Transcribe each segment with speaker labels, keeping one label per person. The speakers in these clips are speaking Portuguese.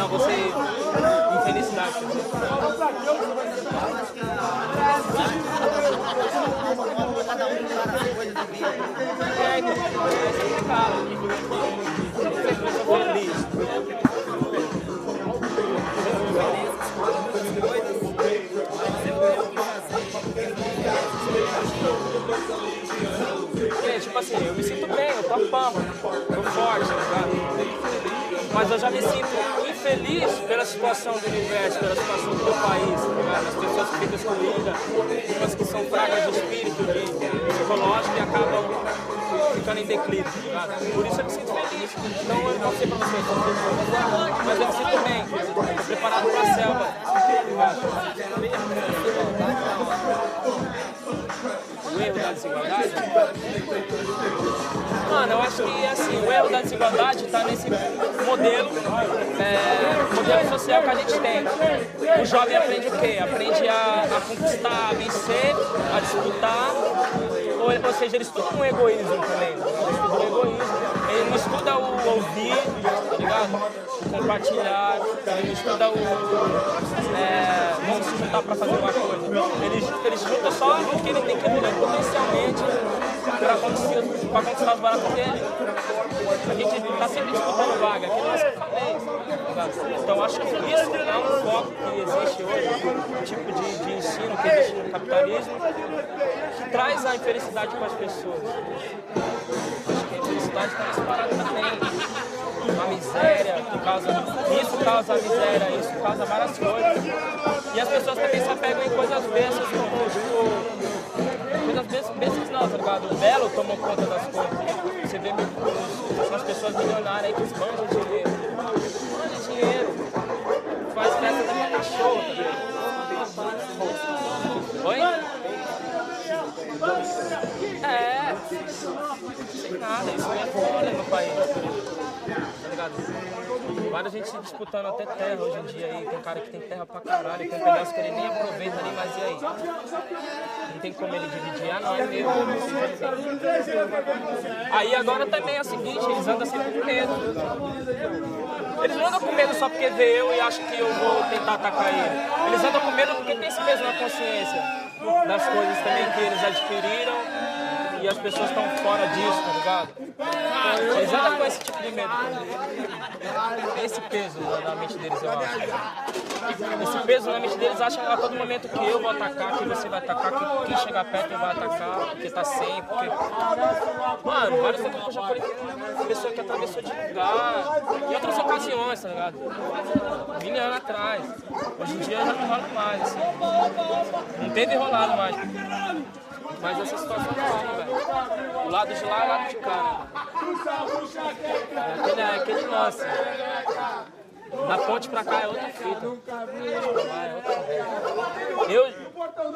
Speaker 1: você infelicidade.
Speaker 2: Cada um para as coisas da vida.
Speaker 1: É, então, feliz. Tipo assim, eu me sinto bem, eu tô pampa, tô forte, tá? Mas eu já me sinto infeliz pela situação do universo, pela situação do meu país, tá? As pessoas que ficam excluídas, pessoas que são fragas de espírito, de psicológico e acabam ficando em declínio, tá? Por isso eu me sinto feliz. Então eu não sei pra vocês, mas eu me sinto bem, tô preparado pra selva. O erro da desigualdade? Mano, eu acho que assim, o erro da desigualdade está nesse modelo social que a gente tem. O jovem aprende o quê? Aprende a conquistar, a vencer, a disputar, ou seja, ele estuda um egoísmo também. Ele estuda o egoísmo, ele não estuda o ouvir, tá ligado? O compartilhar, ele não estuda o vamos se juntar para fazer uma coisa. Ele se junta só porque ele tem que ter potencialmente para conquistar os baratos dele. A gente está sempre disputando vaga, aquilo é que eu falei. Então acho que isso é um foco que existe hoje, um tipo de ensino que existe no capitalismo, que traz a infelicidade para as pessoas. Acho que a infelicidade está nesse parado também. A miséria, isso causa a miséria, isso causa várias coisas. E as pessoas também se apegam em coisas bestas, como tipo, coisas bestas não, tá ligado? O belo tomou conta das coisas. Você vê as pessoas milionárias aí que esbanjam dinheiro. Manda dinheiro, faz festa da minha cachorra, tá? Oi? Sem nada, isso é foda no país. Tá ligado? Várias gente se disputando até terra hoje em dia aí. Tem cara que tem terra pra caralho, tem pedaço que ele nem aproveita ali, mas e aí? Não tem como ele dividir, não é meu. Aí agora também é o seguinte, eles andam sempre com medo. Eles não andam com medo só porque vê eu e acham que eu vou tentar atacar ele. Eles andam com medo porque tem esse peso na consciência das coisas também que eles adquiriram e as pessoas estão fora disso, tá ligado? Eles andam com esse tipo de medo. Esse peso na mente deles, eu acho. Esse peso na mente deles acham a todo momento que eu vou atacar, que você vai atacar, que quem chegar perto vai atacar, porque tá sem, porque... Mano, vários exemplos que eu já falei, pessoa que atravessou de lugar, em outras ocasiões, tá ligado? 20 anos atrás. Hoje em dia já não rola mais, assim. Não teve rolado mais. Mas essa situação não rola, velho. O lado de lá é o lado de cá. É aquele lance. Da ponte pra cá é outra fita.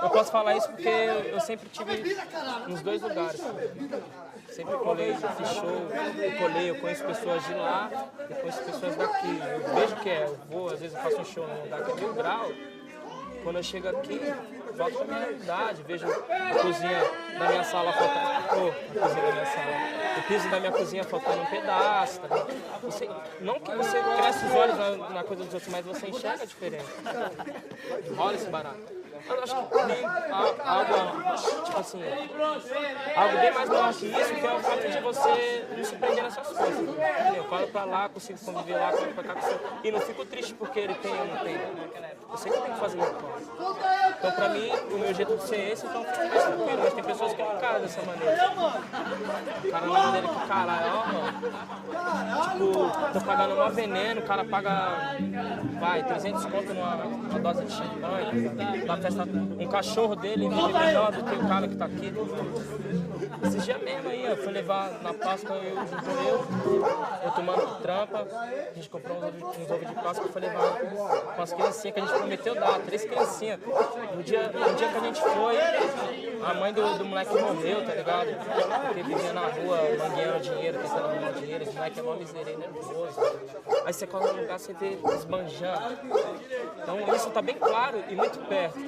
Speaker 1: Eu posso falar isso porque eu sempre tive nos dois lugares. Sempre colei, fiz show, eu conheço pessoas de lá, eu conheço pessoas daqui. Eu vejo que eu vou, às vezes eu faço um show num lugar que é 1000 graus. Quando eu chego aqui, volto pra minha realidade, vejo a cozinha da minha sala faltando. O piso da minha cozinha faltando um pedaço. Tá? Não que você cresce os olhos na coisa dos outros, mas você enxerga a diferença. Rola esse barato. Eu acho que tem algo, tipo assim, algo bem mais maior que isso, que é o fato de você não se prender nessas coisas. Eu falo pra lá, consigo conviver lá, falo pra cá, e não fico triste porque ele tem ou não tem. Eu sei que eu tenho que fazer meu plano. Então, pra mim, o meu jeito de ser esse, então fica mais tranquilo. Mas tem pessoas que não encaram dessa maneira. O cara na maneira que caralho, ó, mano. Tipo, tô pagando mó veneno, o cara paga, 300 conto numa dose de champanhe. Na festa, um cachorro dele vive melhor do que o cara que tá aqui. Esses dias mesmo aí, eu fui levar na Páscoa, eu tomando trampa, a gente comprou uns ovos de Páscoa, eu fui levar com as criancinhas que a gente prometeu dar, 3 criancinhas. No dia que a gente foi, a mãe do moleque morreu, tá ligado? Porque vivia na rua, mangueando dinheiro, tentando arrumar dinheiro, esse moleque é mó miserável, nervoso. Aí você cola no lugar, você vê esbanjando. Então isso tá bem claro e muito perto.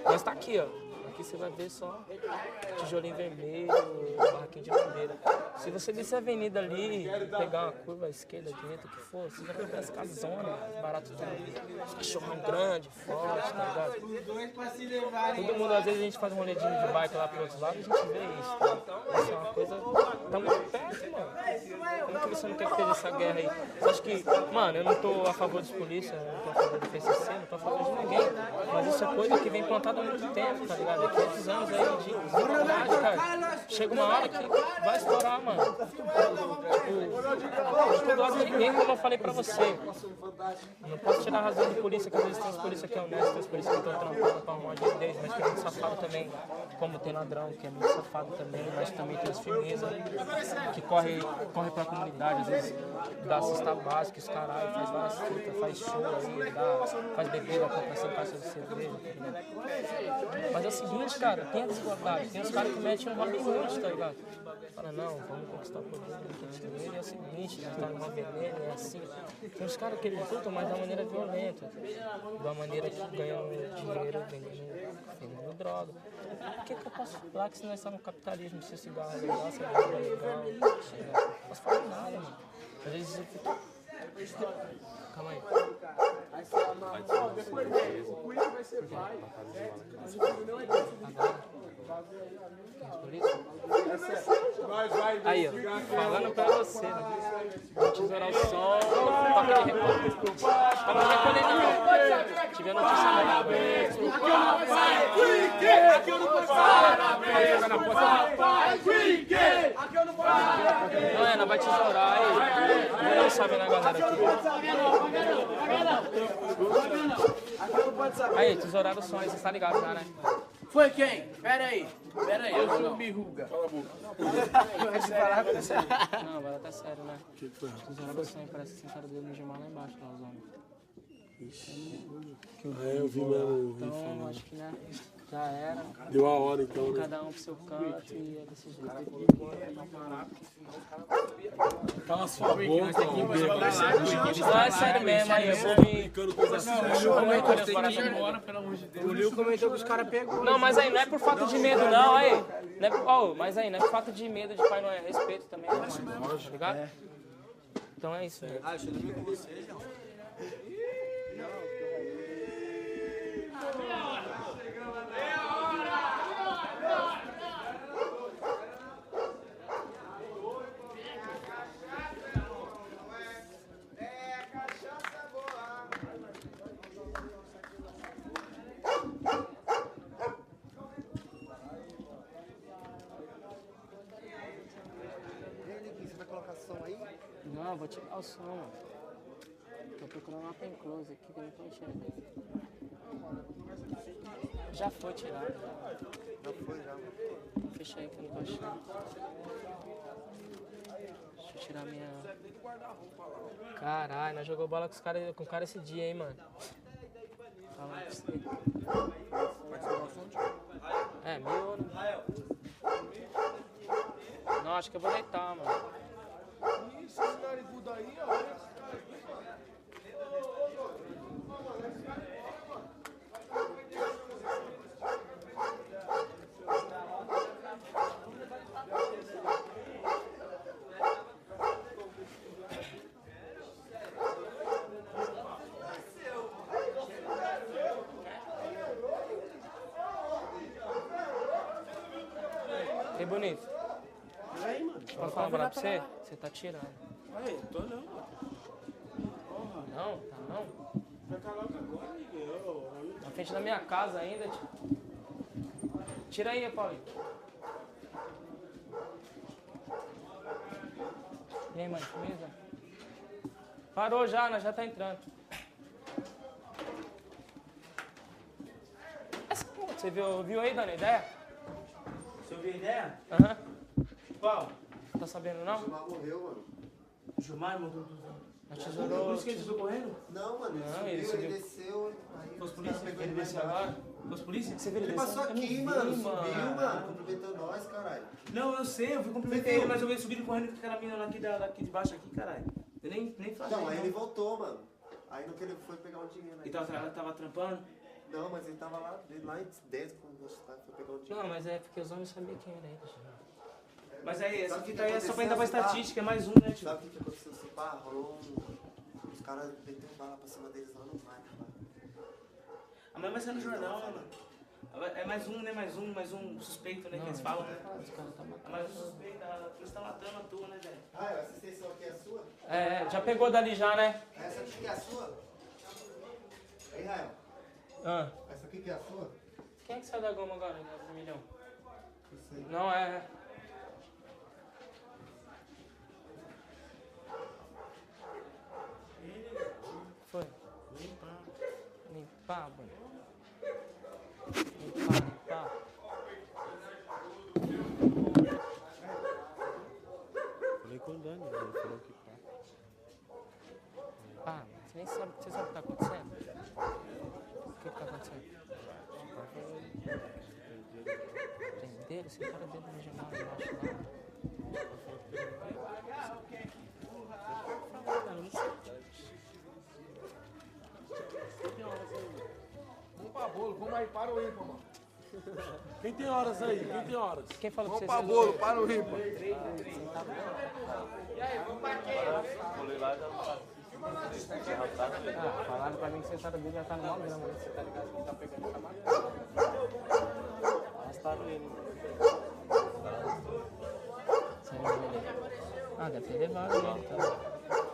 Speaker 1: Mas tá aqui, ó. Aqui você vai ver só tijolinho vermelho, barraquinho de madeira. Se você descer a avenida ali, pegar uma curva à esquerda, direita, o que for, você vai ver as casonas, barato tudo. Os cachorrão grande, forte, tá ligado? Todo mundo, às vezes a gente faz um roledinho de bike lá pro outro lado e a gente vê isso, tá? Isso é uma coisa. Tá muito perto, mano. Como que você não quer que esteja essa guerra aí? Você acha que, mano, eu não tô a favor dos polícias, eu não tô a favor do PCC, não tô a favor de ninguém. Mas isso é coisa que vem plantada há muito tempo, tá ligado? Há 500 anos aí de desigualdade, cara. Chega uma hora que vai estourar, mano. Eu tô do lado de ninguém, como eu falei pra você. Não posso tirar a razão de polícia, que às vezes tem as polícias que é honesto, tem as polícias que estão trampando pra arrumar dinheiro deles, mas tem muito safado também, como tem ladrão, que é muito safado também, mas também tem as firmeza, que corre pra comunidade, às vezes dá cesta básica, os caralho, faz várias fitas, faz show aí, faz bebida, compra 100 caixas de cerveja, tá ligado? Mas é o seguinte, cara, tem a desigualdade, tem os caras que metem um Robin Hood, tá ligado? Fala, não, vamos conquistar o poder, ele é o seguinte, nós estamos numa veneno, é assim. Tem uns caras que eles lutam, mas da maneira violenta, da maneira que ganham dinheiro vendendo droga. Por que eu posso falar que se nós estamos no capitalismo, se o cigarro é legal, se a droga é legal, não posso falar nada, mano. Às vezes eu fico... Calma aí. Aí, ó, falando pra você, né? Vou tesourar o som, toca de recolher. Toca de recolher não. Tive a notícia não. Aqui eu não posso parar, não é, não vai tesourar aí. Não sabe na galera aqui. Aí, tesouraram o som aí, você tá ligado já, né?
Speaker 3: Foi quem? Pera aí, eu sou o Birruga.
Speaker 1: Não, agora tá sério, né? Tesouraram o som aí, parece que sentaram o dedo no Gilmar lá embaixo, lá, os homens.
Speaker 4: Eu vi mesmo.
Speaker 1: Então, acho que, né, já era.
Speaker 4: Deu a hora então, né?
Speaker 1: Cada um pro seu canto e é desse jeito.
Speaker 4: Cala sua boca,
Speaker 1: Não, é sério mesmo, aí eu vou vir.
Speaker 3: O Lil comentou que os caras pegou.
Speaker 1: Não, mas aí não é por falta de medo, não, aí. Não é por, mas aí não é por falta de medo de pai, não é respeito também, né, mano? Tá ligado? Então é isso mesmo.
Speaker 2: Ah, eu dormi com você, João.
Speaker 1: Não, vou tirar o som, mano. Tô procurando uma pen close aqui que eu não tô enxergando. Já foi tirado.
Speaker 2: Já foi, já.
Speaker 1: Fecha aí que eu não tô achando. Deixa eu tirar minha... Caralho, nós jogou bola com o cara esse dia, hein, mano. Fala pra você. É, meu, né? Não, acho que eu vou deitar, mano.
Speaker 4: Isso, esse narigudo aí, ó.
Speaker 1: Ei, bonito.
Speaker 3: E aí, mano?
Speaker 1: Posso falar uma parada pra você? Você tá tirando.
Speaker 3: Aí, tô não.
Speaker 1: Não? Tá não?
Speaker 4: Vai calar agora, Miguel.
Speaker 1: Na frente da minha casa ainda, tio. Tira aí, Paulinho. E aí, mãe, firmeza? Parou já, nós já tá entrando. Você viu aí, dando ideia?
Speaker 3: Você ouviu a ideia?
Speaker 1: Aham.
Speaker 3: Qual?
Speaker 1: Tá sabendo não?
Speaker 2: Morreu, mano.
Speaker 3: O Gilmar mandou tudo.
Speaker 1: A
Speaker 3: Por
Speaker 1: tesourou.
Speaker 3: isso que ele desceu correndo?
Speaker 2: Não, mano,
Speaker 1: Não,
Speaker 2: ele
Speaker 1: ele
Speaker 2: subiu,
Speaker 1: subiu.
Speaker 2: ele desceu. Aí
Speaker 3: Foi os
Speaker 2: os
Speaker 3: polícia?
Speaker 2: caras pegou
Speaker 3: Ele
Speaker 2: ele
Speaker 3: desceu
Speaker 2: lá
Speaker 3: agora?
Speaker 2: embaixo.
Speaker 3: Foi os polícia?
Speaker 1: Você viu
Speaker 2: Ele passou
Speaker 1: descendo?
Speaker 2: aqui,
Speaker 1: Eu não
Speaker 2: mano.
Speaker 1: vi,
Speaker 2: Subiu, mano. Cumprimentou nós, caralho.
Speaker 3: Não, eu sei, eu fui cumprimentar ele, mas eu vi ele subindo correndo com aquela mina daqui de baixo aqui, caralho. Eu nem falei.
Speaker 2: Não, aí ele voltou, mano. Aí no que ele foi pegar um dinheiro, né?
Speaker 3: Ele tava trampando?
Speaker 2: Não, mas ele tava lá em dentro, quando você foi pegar um dinheiro.
Speaker 1: Não, mas é porque os homens sabiam quem era ele. Já.
Speaker 3: Mas aí, essa fita aí é só pra ainda pra estatística, é mais um, né, tio?
Speaker 2: Sabe o que aconteceu? Esse pá, rolou os caras meteram bala pra cima deles lá no mar.
Speaker 3: Amanhã vai ser no jornal, né, mano? É mais um, né? Mais um suspeito, né? Que eles falam, né? É mais um suspeito, a polícia tá matando a tua, né, velho?
Speaker 2: Ah, essa extensão aqui é sua?
Speaker 1: É, já pegou dali já, né?
Speaker 2: Essa aqui que é a sua? Aí, Rael,
Speaker 1: Ah.
Speaker 2: essa aqui que é a sua?
Speaker 1: Quem é que saiu da goma agora, né? Do milhão?
Speaker 2: Isso aí.
Speaker 1: Não, é... Foi. Limpar, mano. Limpar.
Speaker 4: Falei com o Dani, ele falou que pá.
Speaker 1: Pá, você nem sabe, você sabe o que tá acontecendo? O que tá acontecendo? Prenderam esse cara dentro do jornal embaixo lá.
Speaker 5: Vamos pra bolo, vamos aí, para o ímpar, mano.
Speaker 4: Quem tem horas aí? Quem tem horas?
Speaker 1: Quem falou
Speaker 5: Vamos
Speaker 1: pra
Speaker 5: pra
Speaker 1: vocês?
Speaker 5: bolo, para o ímpar.
Speaker 1: Ah, falaram pra mim que você sabe dele já tá no mal grama, você tá ligado? Quem tá pegando tá matando. Arrastaram ele. Ah, deve ter levado ele, tá?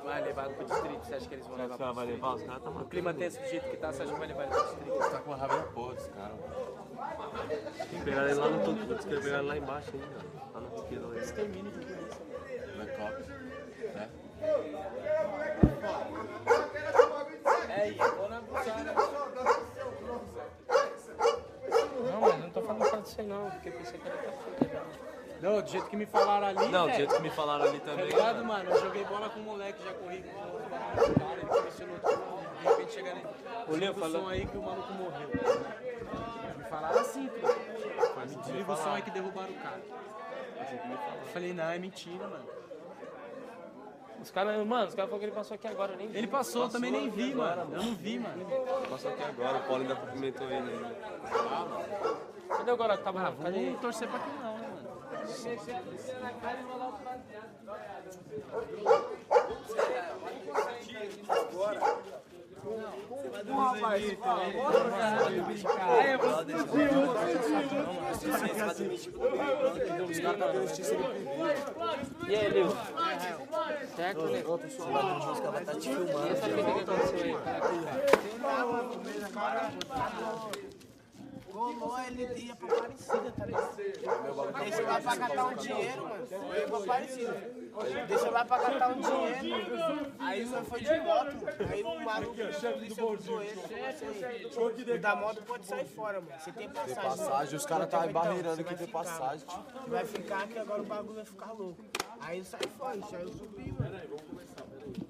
Speaker 1: Vai levar pro distrito, você acha que eles vão levar?
Speaker 4: Vai levar os caras, tá matando.
Speaker 1: O clima tenso do jeito que tá, você acha que vai levar ele pro distrito?
Speaker 4: Tá com uma raiva da porra dos caras. Tem que pegar ele lá no tudo, tem que pegar ele lá embaixo ainda. Lá no esquerdo ali.
Speaker 1: Extermínio de polícia.
Speaker 4: Vai top. Né?
Speaker 1: É, e eu vou na buçada. Não, mas eu não tô falando só disso aí não, porque eu pensei que era pra fita já.
Speaker 6: Não, do jeito que me falaram ali,
Speaker 4: Não, do
Speaker 6: velho,
Speaker 4: jeito que me falaram ali
Speaker 6: tá
Speaker 4: também.
Speaker 6: ligado, mano? Eu joguei bola com um moleque, já corri com outro cara, ele começou de repente chega ali.
Speaker 1: O Leo
Speaker 6: Liga o
Speaker 1: falou-
Speaker 6: som aí que o maluco morreu. Me falaram assim, pô. Liga o som aí que derrubaram o cara. Eu falei, não, é mentira, mano.
Speaker 1: Os caras falaram que ele passou aqui agora, eu nem vi.
Speaker 6: Ele passou, eu também nem vi, mano. Eu não vi, mano.
Speaker 4: Passou aqui agora, o Paulo ainda cumprimentou ele ainda.
Speaker 1: Cadê o Goró que tava lá? Cadê ele?
Speaker 6: Vamos torcer pra que não, né, mano?
Speaker 1: E aí, Leo? Certo, Leo?
Speaker 2: Tá te filmando.
Speaker 1: E essa fita que aconteceu aí?
Speaker 7: Rolou, ele ia pra Aparecida, tá ligado? Deixou lá pra catar um dinheiro, mano. Eu ia pra Aparecida. Deixou lá pra catar um dinheiro. Aí foi de moto. Aí o maluco da polícia cruzou ele. Falou assim, o da moto pode sair fora, mano. Você tem passagem.
Speaker 5: Passagem, os caras tá barreirando que tem passagem.
Speaker 7: Você vai ficar que agora o bagulho vai ficar louco. Aí eu saí fora, aí eu subi, mano.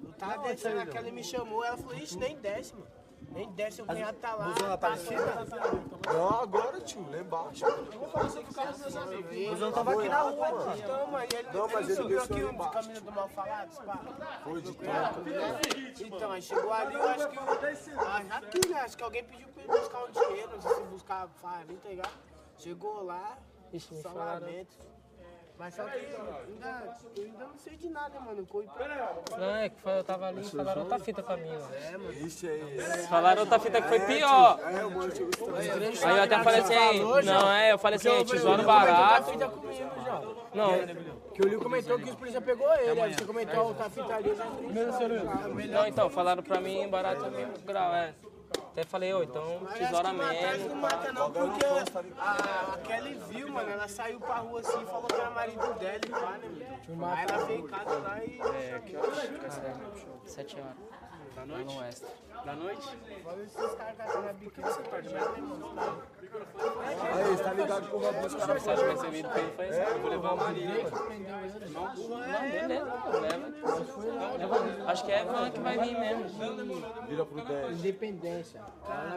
Speaker 7: Eu tava descendo, aquela me chamou, ela falou, ixi, nem desce, mano. Nem desce, o cunhado tá lá.
Speaker 5: Não, agora, tio, lá embaixo.
Speaker 7: O Busão tava aqui na rua, mano. Então, mano, ele subiu aqui o caminho do mal falado, pá.
Speaker 5: Foi de
Speaker 7: Então, aí chegou ali, eu acho que aqui, né? Acho que alguém pediu pra ele buscar um dinheiro, não sei se buscar farinha, tá ligado? Chegou lá,
Speaker 1: Ixi, me
Speaker 7: só
Speaker 1: falaram.
Speaker 7: lamento. Mas só que eu ainda não sei de nada, mano. Eu corri pra
Speaker 1: Não, é que eu tava ali e falaram outra fita pra mim, ó.
Speaker 5: Ixi, aí.
Speaker 1: Falaram outra fita que foi pior.
Speaker 5: É, mano, chegou
Speaker 1: Aí eu até falei assim, eu falei assim, te zoando barato.
Speaker 7: fita comigo já.
Speaker 1: Não,
Speaker 7: Que o Lio comentou que os polícia pegou ele. Aí você comentou a outra fita ali, eu já
Speaker 1: não, então, falaram pra mim barato é mil grau, é. Até falei, então, tesoura
Speaker 7: Mas
Speaker 1: mesmo.
Speaker 7: não mata não, porque a Kelly viu, mano, ela saiu pra rua assim e falou que era marido dela e pá, né, mano? Aí ela veio em casa lá e...
Speaker 1: É, que horas? 7 horas.
Speaker 6: Da noite?
Speaker 1: No Oeste.
Speaker 6: Da noite?
Speaker 7: Olha esses caras gastando a biquinha, você pode ver, né, mano?
Speaker 5: Aí, tá ligado que eu vou buscar
Speaker 1: A mensagem recebido foi essa. Eu vou levar o Maria. Não, beleza, pô, leva. Acho que é Evan que vai vir mesmo.
Speaker 5: Vira pro 10.
Speaker 7: Independência.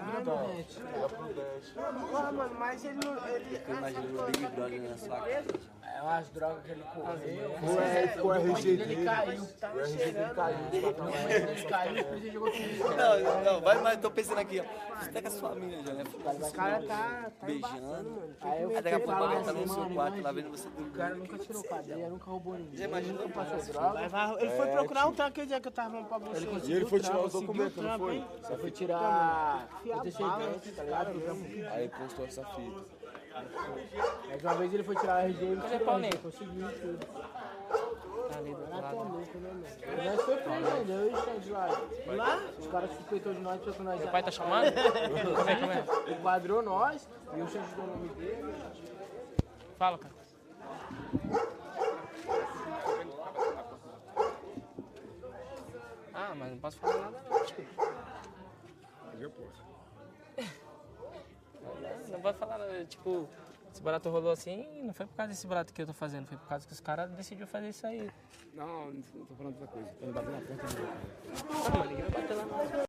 Speaker 5: Vira pro 10.
Speaker 7: Ah, mano, mas ele não... Ele...
Speaker 4: Imagina o Big Brother na sua casa.
Speaker 7: É umas drogas que ele correu.
Speaker 5: O RG
Speaker 7: Ele
Speaker 5: dele.
Speaker 7: caiu. Tava
Speaker 5: O RG dele
Speaker 7: cheirando.
Speaker 5: caiu.
Speaker 7: Ele caiu e depois ele jogou tudo.
Speaker 8: Não, vai, mas tô pensando aqui, ó. Você tá com a sua família já, né?
Speaker 7: O cara tá embaçando, mano. Aí eu
Speaker 8: Aí daqui a pouco
Speaker 7: fiquei
Speaker 8: vai estar no
Speaker 7: bravo,
Speaker 8: seu
Speaker 7: mano,
Speaker 8: quarto lá
Speaker 7: imagina.
Speaker 8: vendo você
Speaker 7: O
Speaker 8: dormir.
Speaker 7: cara nunca tirou cadeia, nunca roubou ninguém.
Speaker 8: Já imaginou?
Speaker 7: Nunca passou droga. Ele foi procurar um tanque aquele dia que eu tava falando pra você.
Speaker 5: E ele foi tirar os documentos, não foi?
Speaker 7: Só foi tirar antecedente, tá ligado?
Speaker 5: Aí postou essa fita.
Speaker 7: Mas uma vez ele foi tirar o RG e
Speaker 1: Cadê Paulinho?
Speaker 7: conseguiu tudo.
Speaker 1: Tá ali do outro
Speaker 7: Tá
Speaker 1: lado.
Speaker 7: louco, né, mano? Nós foi preso ainda, eu e o Xande lá. Os caras suspeitou de nós, porque nós
Speaker 1: Meu pai tá chamando? Como é?
Speaker 7: enquadrou nós e o Xande deu o nome dele.
Speaker 1: Fala, cara. Ah, mas não posso falar nada não, tio.
Speaker 5: Eu posso.
Speaker 1: Não pode falar nada, tipo, esse barato rolou assim, não foi por causa desse barato que eu tô fazendo, foi por causa que os caras decidiram fazer isso aí.
Speaker 6: Não, não tô falando outra coisa. Tô me batendo na porta do meu cara.
Speaker 1: Ah, mas ninguém vai bater lá não.